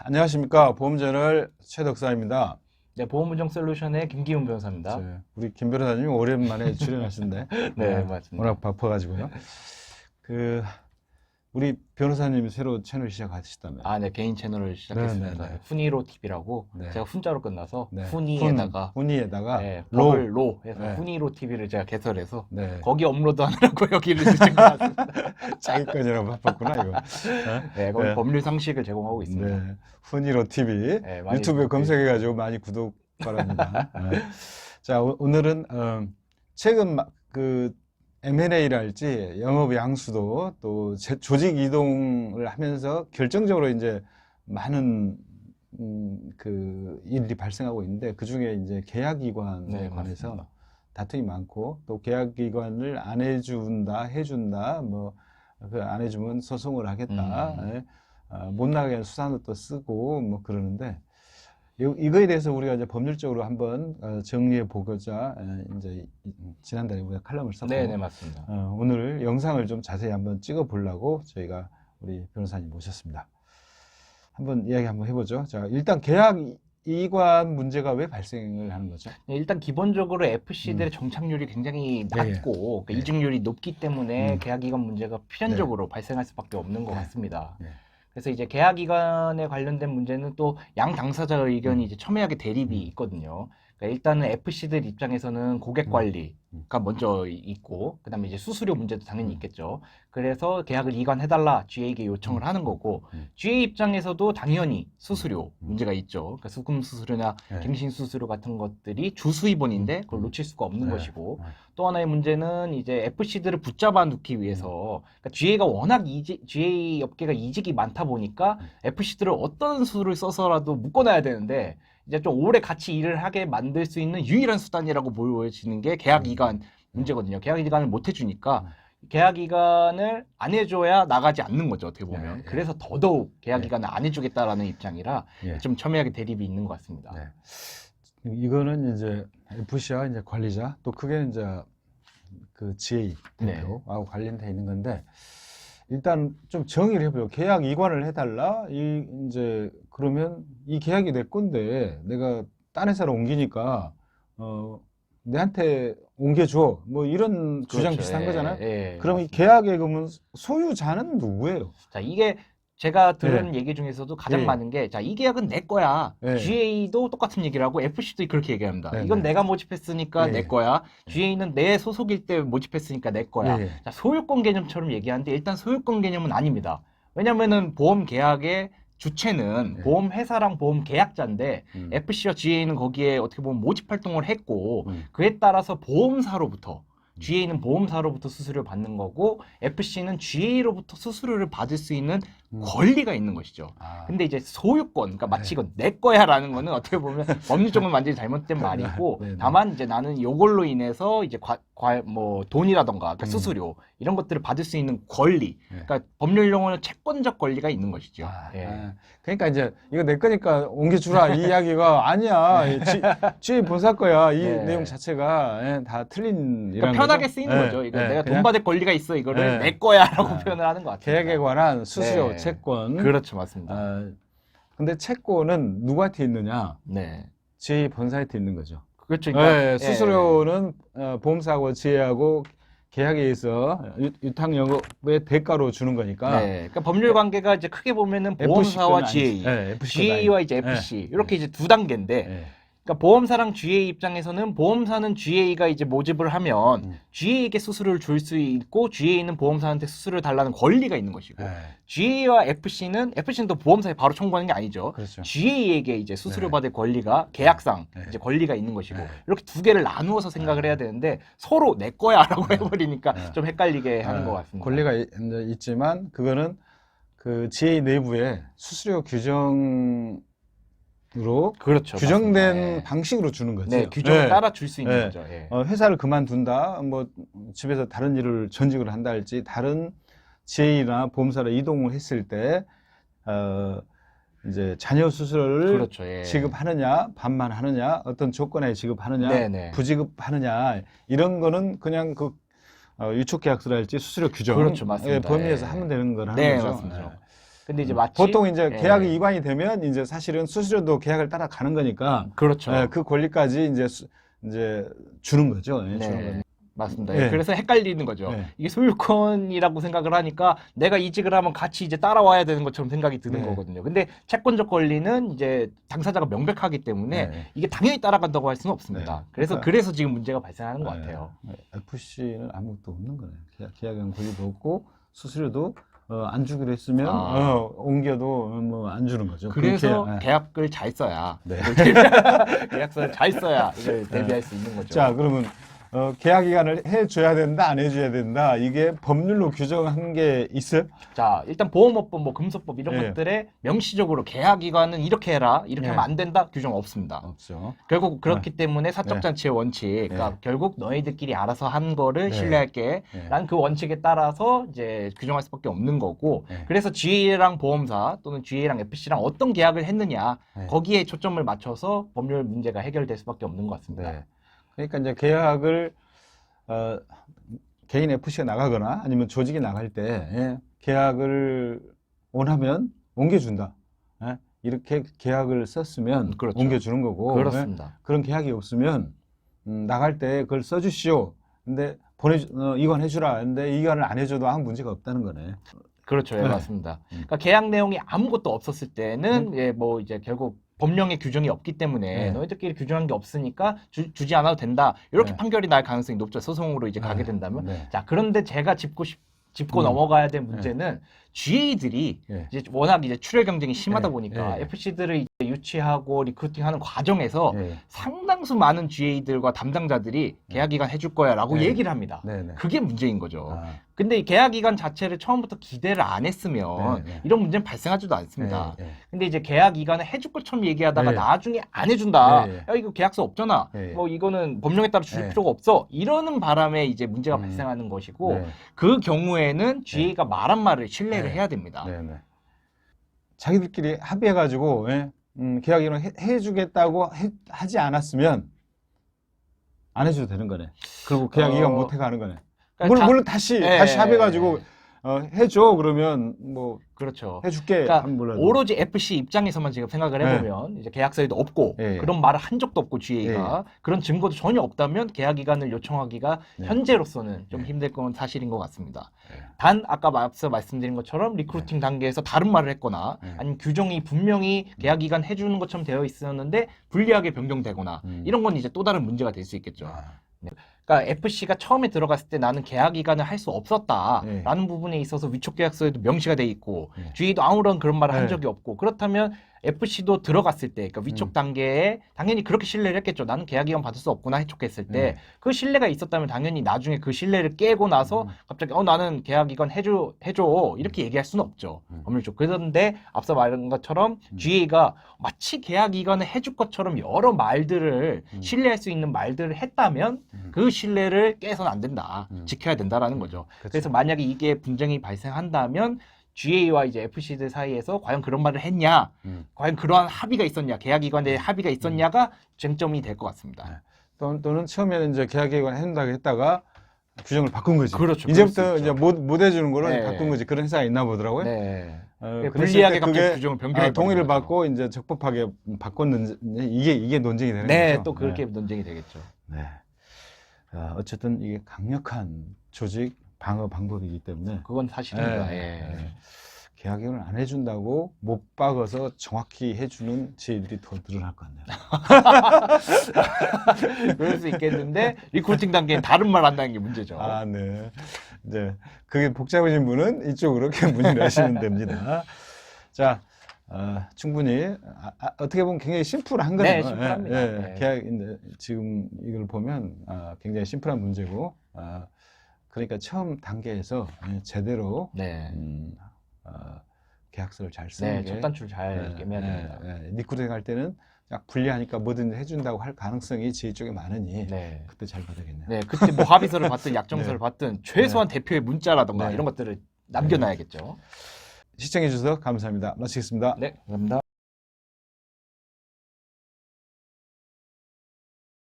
안녕하십니까. 보험저널 최덕사입니다. 네, 보험분정 솔루션의 김기훈 변호사입니다. 우리 김 변호사님 오랜만에 출연하신데 네, 맞습니다. 워낙 바빠가지고요. 우리 변호사님이 새로 채널 시작하시다면. 아, 네, 개인 채널을 시작했습니다. 네. 훈이로 TV라고 네. 제가 훈자로 끝나서 네. 훈이에다가 훈이에다가 네, 로. 법을 로 해서 네. 훈이로 TV를 제가 개설해서 네. 거기 업로드하느라고 여기를 늦은 것 같습니다. 자기 거냐고 바빴구나 이거. 네, 거기 네. 법률 상식을 제공하고 있습니다. 네. 훈이로 TV 네, 많이 유튜브에 구독해 검색해가지고 많이 구독 바랍니다. 네. 자, 오늘은 최근 그 M&A랄지 영업 양수도 또 조직 이동을 하면서 결정적으로 이제 많은 그 일이 발생하고 있는데 그 중에 이제 계약기관에 네, 관해서 맞습니다. 다툼이 많고 또 계약기관을 안 해준다, 해준다, 뭐 그 안 해주면 소송을 하겠다, 예. 못 나가게 수단도 또 쓰고 뭐 그러는데 이거에 대해서 우리가 이제 법률적으로 한번 정리해 보고자 이제 지난달에 우리가 칼럼을 썼고 네, 네, 맞습니다. 오늘 영상을 좀 자세히 한번 찍어 보려고 저희가 우리 변호사님 모셨습니다. 한번 이야기 한번 해보죠. 자, 일단 계약 이관 문제가 왜 발생을 하는 거죠? 네, 일단 기본적으로 FC들의 정착률이 굉장히 예, 예. 낮고 그러니까 예. 이직률이 높기 때문에 음. 계약기관 문제가 필연적으로 발생할 수밖에 없는 것 네. 같습니다. 네. 그래서 이제 계약기관에 관련된 문제는 또 양 당사자 의견이 이제 첨예하게 대립이 있거든요. 그러니까 일단은 FC들 입장에서는 고객 관리가 먼저 있고, 그다음에 이제 수수료 문제도 당연히 있겠죠. 그래서 계약을 이관해달라 GA에게 요청을 하는 거고, GA 입장에서도 당연히 수수료 문제가 있죠. 그러니까 수금 수수료나 네. 갱신 수수료 같은 것들이 주수입원인데 그걸 놓칠 수가 없는 네. 것이고, 네. 또 하나의 문제는 이제 FC들을 붙잡아 놓기 위해서 그러니까 GA가 워낙 GA 업계가 이직이 많다 보니까 FC들을 어떤 수를 써서라도 묶어놔야 되는데 이제 좀 오래 같이 일을 하게 만들 수 있는 유일한 수단이라고 보여지는 게 계약기간 문제거든요. 계약기간을 못 해주니까 계약기간을 안 해줘야 나가지 않는 거죠, 어떻게 보면. 네. 그래서 더더욱 계약기간을 안 해주겠다라는 입장이라 예. 좀 첨예하게 대립이 있는 것 같습니다. 네. 이거는 이제 FC와 이제 관리자 또 그게 이제 그 GA 대표하고 관련돼 있는 건데 일단 좀 정의를 해보죠. 계약 이관을 해달라. 이제 그러면 이 계약이 내 건데 내가 딴 회사로 옮기니까 내한테 옮겨줘. 뭐 이런 주장 그렇죠. 비슷한 예, 거잖아요. 예, 그럼 이 맞습니다. 계약의 그러면 소유자는 누구예요? 자, 이게 제가 들은 얘기 중에서도 가장 예. 많은 게, 자, 이 계약은 내 거야. 예. GA도 똑같은 얘기를 하고, FC도 그렇게 얘기합니다. 네, 이건 네. 내가 모집했으니까 예. 내 거야. GA는 내 소속일 때 모집했으니까 내 거야. 예. 자, 소유권 개념처럼 얘기하는데, 일단 소유권 개념은 아닙니다. 왜냐면은 보험 계약의 주체는 예. 보험 회사랑 보험 계약자인데, 음. FC와 GA는 거기에 어떻게 보면 모집 활동을 했고, 그에 따라서 보험사로부터 GA는 보험사로부터 수수료를 받는 거고 FC는 GA로부터 수수료를 받을 수 있는 권리가 있는 것이죠. 근데 이제 소유권, 그러니까 마치 이건 내 거야라는 거는 어떻게 보면 법률적으로 완전히 잘못된 말이고, 네, 네. 다만 이제 나는 이걸로 인해서 이제 뭐 돈이라던가 그러니까 수수료 이런 것들을 받을 수 있는 권리, 그러니까 법률 용어는 채권적 권리가 있는 것이죠. 예. 그러니까 이제 이거 내 거니까 옮겨주라 이 이야기가 아니야. GA 본사 거야. 이 네. 내용 자체가 다 틀린 그러니까 이런 편하게 거죠? 쓰이는 거죠. 이거 내가 돈 그냥 받을 권리가 있어. 이거를 네. 내 거야라고 표현을 하는 것 같아요. 계약에 관한 수수료, 네. 채권. 그렇죠, 맞습니다. 근데 채권은 누구한테 있느냐? 네, GA 본사한테 있는 거죠. 그렇죠. 그러니까, 네, 수수료는 보험사하고 GA하고 계약에 의해서 유탁 영업의 대가로 주는 거니까. 네, 그러니까 법률 관계가 이제 크게 보면은 보험사와 GA, GA와 이제 FC 이렇게 이제 두 단계인데. 그러니까 보험사랑 GA 입장에서는 보험사는 GA가 이제 모집을 하면 GA에게 수수료를 줄 수 있고 GA는 보험사한테 수수료를 달라는 권리가 있는 것이고 GA와 FC는 또 보험사에 바로 청구하는 게 아니죠. 그렇죠. GA에게 이제 수수료 받을 권리가 계약상 이제 권리가 있는 것이고 이렇게 두 개를 나누어서 생각을 해야 되는데 서로 내 거야라고 해버리니까 좀 헷갈리게 하는 것 같습니다. 권리가 있지만 그거는 그 GA 내부에 수수료 규정 으로 그렇죠, 규정된 맞습니다. 방식으로 주는 거죠. 네, 규정을 따라 줄 수 있는 거죠. 예. 회사를 그만둔다, 뭐 집에서 다른 일을 전직을 한다 할지 다른 GA나 보험사로 이동을 했을 때 이제 자녀 수수료를 그렇죠, 예. 지급하느냐, 반만 하느냐, 어떤 조건에 지급하느냐, 네네. 부지급하느냐 이런 거는 그냥 유촉계약서랄지 수수료 규정 그렇죠, 맞습니다. 범위에서 예. 하면 되는 거라는 네, 거죠. 맞습니다. 근데 이제 마치 보통 이제 예. 계약이 이관이 되면 이제 사실은 수수료도 계약을 따라가는 거니까 그렇죠. 그 권리까지 이제 주는 거죠. 예, 주는 네. 거죠. 맞습니다. 네. 그래서 헷갈리는 거죠. 네. 이게 소유권이라고 생각을 하니까 내가 이직을 하면 같이 이제 따라와야 되는 것처럼 생각이 드는 네. 거거든요. 근데 채권적 권리는 이제 당사자가 명백하기 때문에 네. 이게 당연히 따라간다고 할 수는 없습니다. 네. 그래서 그러니까- 지금 문제가 발생하는 것 같아요. FC는 아무것도 없는 거네. 계약은 권리도 없고 수수료도 안 주기로 했으면 아. 옮겨도 뭐 안 주는 거죠. 그래서 그렇게, 계약을 잘 써야 네. 계약서를 잘 써야 이걸 대비할 수 있는 거죠. 자, 그러면 계약 기간을 해줘야 된다, 안 해줘야 된다. 이게 법률로 규정한 게 있어요? 자, 일단 보험업법, 뭐 금소법 이런 예. 것들에 명시적으로 계약 기간은 이렇게 해라, 이렇게 예. 하면 안 된다 규정 없습니다. 없죠. 결국 그렇기 때문에 사적 잔치의 원칙, 그러니까 네. 결국 너희들끼리 알아서 한 거를 네. 신뢰할게. 네. 라는 그 원칙에 따라서 이제 규정할 수밖에 없는 거고, 네. 그래서 GA랑 보험사 또는 GA랑 FC랑 어떤 계약을 했느냐, 네. 거기에 초점을 맞춰서 법률 문제가 해결될 수밖에 없는 것 같습니다. 네. 그러니까 이제 계약을 개인 FC가 나가거나 아니면 조직이 나갈 때 계약을 원하면 옮겨준다. 이렇게 계약을 썼으면 그렇죠. 옮겨주는 거고 그렇습니다. 그런 계약이 없으면 나갈 때 그걸 써주시오. 근데 이관해주라. 근데 이관을 안 해줘도 아무 문제가 없다는 거네. 그렇죠. 예, 네. 맞습니다. 그러니까 계약 내용이 아무것도 없었을 때는 예, 뭐 이제 결국 법령에 규정이 없기 때문에 네. 너희들끼리 규정한 게 없으니까 주지 않아도 된다. 이렇게 네. 판결이 날 가능성이 높죠. 소송으로 이제 가게 된다면. 네. 자, 그런데 제가 짚고 넘어가야 될 문제는 GA들이 네. 이제 워낙 이제 출혈 경쟁이 심하다 네. 보니까 네. FC들을 이제 유치하고 리크루팅하는 과정에서 네. 상당수 많은 GA들과 담당자들이 계약 기간 해줄 거야라고 네. 얘기를 합니다. 네. 네. 그게 문제인 거죠. 아, 근데 이 계약 기간 자체를 처음부터 기대를 안 했으면 네, 네. 이런 문제는 발생하지도 않습니다. 네, 네. 근데 이제 계약 기간을 해줄 것처럼 얘기하다가 네. 나중에 안 해준다. 네, 네. 야, 이거 계약서 없잖아. 네. 뭐 이거는 법령에 따라 주실 네. 필요가 없어. 이러는 바람에 이제 문제가 음. 발생하는 것이고 네. 그 경우에는 GA가 말한 말을 신뢰를 네. 해야 됩니다. 네, 네. 자기들끼리 합의해가지고 계약 이런 해주겠다고 하지 않았으면 안 해줘도 되는 거네. 그리고 계약 이관 못 해가는 거네. 그러니까 물론 다시 네. 합의해가지고 해줘 그러면 뭐 그렇죠. 해줄게. 그러니까 하면 몰라도. 오로지 FC 입장에서만 지금 생각을 해보면 이제 계약서에도 없고 네. 그런 말을 한 적도 없고 GA가 그런 증거도 전혀 없다면 계약 기간을 요청하기가 네. 현재로서는 좀 네. 힘들 건 사실인 것 같습니다. 네. 단 아까 앞서 말씀드린 것처럼 리크루팅 단계에서 다른 말을 했거나 네. 아니면 규정이 분명히 계약 기간 해주는 것처럼 되어 있었는데 불리하게 변경되거나 이런 건 이제 또 다른 문제가 될 수 있겠죠. 아, 그러니까 FC가 처음에 들어갔을 때 나는 계약 기간을 할 수 없었다라는 부분에 있어서 위촉 계약서에도 명시가 돼 있고 네. GA도 아무런 그런 말을 한 네. 적이 없고 그렇다면 FC도 들어갔을 때 그러니까 위촉 단계에 당연히 그렇게 신뢰를 했겠죠. 나는 계약 기간 받을 수 없구나 해촉했을 때 그 신뢰가 있었다면 당연히 나중에 그 신뢰를 깨고 나서 갑자기 나는 계약 기간 해줘 이렇게 얘기할 수는 없죠. 법률적. 그런데 앞서 말한 것처럼 GA가 마치 계약 기간을 해줄 것처럼 여러 말들을 신뢰할 수 있는 말들을 했다면 그 신뢰를 깨서는 안 된다. 지켜야 된다라는 거죠. 그렇죠. 그래서 만약에 이게 분쟁이 발생한다면 GA와 이제 FC들 사이에서 과연 그런 말을 했냐, 과연 그러한 합의가 있었냐, 계약 기간에 합의가 있었냐가 쟁점이 될 것 같습니다. 또는 처음에는 이제 계약 기간 해준다고 했다가 규정을 바꾼 거지. 그렇죠. 이제부터 그럴 수 이제 있죠. 못 해주는 거로 네. 바꾼 거지. 그런 회사가 있나 보더라고요. 네. 그랬을 불리하게 때 갑자기 그게 규정을 변경해 동의를 버린 거죠. 받고 이제 적법하게 바꿨는지 이게 논쟁이 되는 네, 거죠. 또 그렇게 논쟁이 되겠죠. 네. 어쨌든 이게 강력한 조직 방어 방법이기 때문에 그건 사실입니다. 예. 계약을 안 해준다고 못 박아서 정확히 해주는 지혜들이 더 늘어날 것 같네요. 그럴 수 있겠는데 리크루팅 단계엔 다른 말 한다는 게 문제죠. 아, 네. 이제 그게 복잡하신 분은 이쪽으로 이렇게 문의를 하시면 됩니다. 자, 충분히 어떻게 보면 굉장히 심플한 거네요. 네, 심플합니다. 네. 계약인데 지금 이걸 보면 굉장히 심플한 문제고, 그러니까 처음 단계에서 제대로 네. 계약서를 잘 쓰는 네, 게 첫 단추를 잘 깨매야 됩니다. 리크루팅 할 때는 약 불리하니까 뭐든 해준다고 할 가능성이 제 쪽에 많으니 네. 그때 잘 받아야겠네요. 네, 그때 뭐 합의서를 받든 약정서를 네. 받든 최소한 대표의 문자라던가 네. 이런 것들을 남겨놔야겠죠. 시청해 주셔서 감사합니다. 마치겠습니다. 네, 감사합니다.